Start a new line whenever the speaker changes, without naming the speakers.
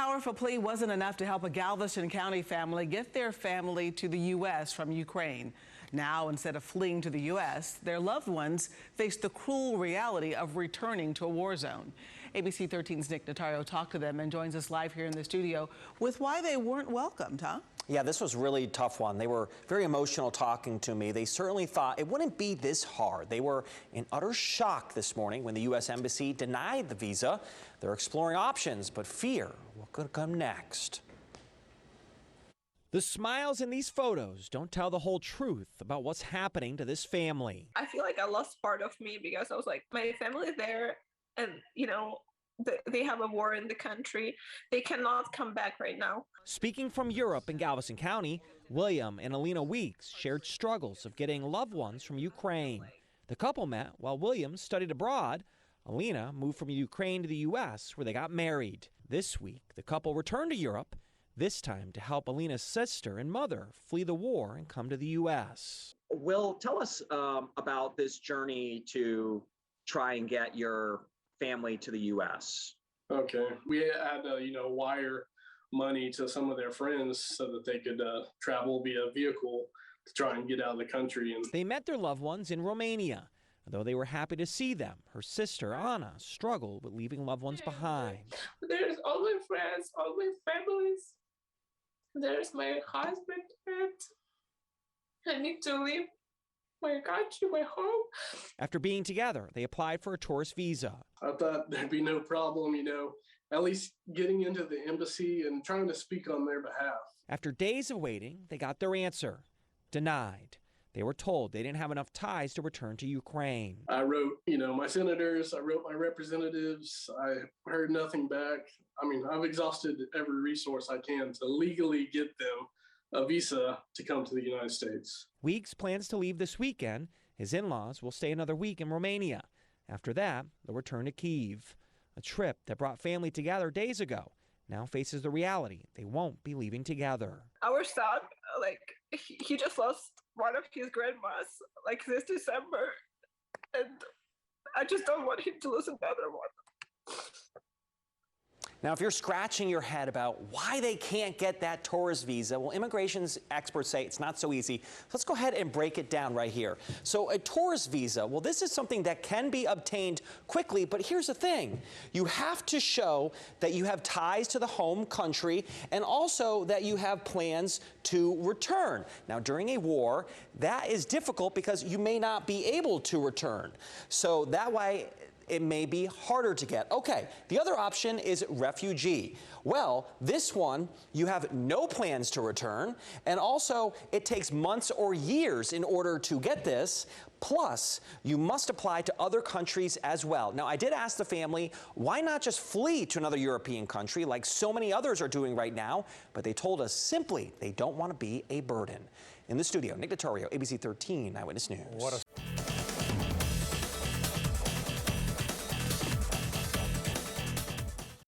powerful plea wasn't enough to help a Galveston County family get their family to the U.S. from Ukraine. Now, instead of fleeing to the U.S., their loved ones face the cruel reality of returning to a war zone. ABC 13's Nick Notario talked to them and joins us live here in the studio with why they weren't welcomed, huh?
Yeah, this was really a tough one. They were very emotional talking to me. They certainly thought it wouldn't be this hard. They were in utter shock this morning when the U.S. Embassy denied the visa. They're exploring options, but fear what could come next. The smiles in these photos don't tell the whole truth about what's happening to this family.
I feel like I lost part of me because I was like, my family's there and, they have a war in the country. They cannot come back right now.
Speaking from Europe in Galveston County, William and Alina Weeks shared struggles of getting loved ones from Ukraine. The couple met while William studied abroad. Alina moved from Ukraine to the U.S., where they got married. This week, the couple returned to Europe, this time to help Alina's sister and mother flee the war and come to the U.S.
Will, tell us about this journey to try and get your family to the U.S.
Okay. We had to, wire money to some of their friends so that they could travel via vehicle to try and get out of the country. And
they met their loved ones in Romania. Though they were happy to see them, her sister, Anna, struggled with leaving loved ones behind.
There's all my friends, all my families. There's my husband, and I need to leave my country, my home.
After being together, they applied for a tourist visa.
I thought there'd be no problem, at least getting into the embassy and trying to speak on their behalf.
After days of waiting, they got their answer. Denied. They were told they didn't have enough ties to return to Ukraine.
I wrote, my senators, I wrote my representatives. I heard nothing back. I've exhausted every resource I can to legally get them a visa to come to the United States.
Weeks plans to leave this weekend. His in-laws will stay another week in Romania. After that, they'll return to Kyiv. A trip that brought family together days ago now faces the reality they won't be leaving together.
Our son, he just lost one of his grandmas, this December. And I just don't want him to lose another one.
Now, if you're scratching your head about why they can't get that tourist visa, well, immigration experts say it's not so easy. Let's go ahead and break it down right here. So a tourist visa, well, this is something that can be obtained quickly, but here's the thing. You have to show that you have ties to the home country and also that you have plans to return. Now, during a war, that is difficult because you may not be able to return. So that way, it may be harder to get. Okay, the other option is refugee. Well, this one, you have no plans to return, and also it takes months or years in order to get this. Plus, you must apply to other countries as well. Now, I did ask the family, why not just flee to another European country like so many others are doing right now? But they told us simply they don't want to be a burden. In the studio, Nick Notario, ABC 13 Eyewitness News.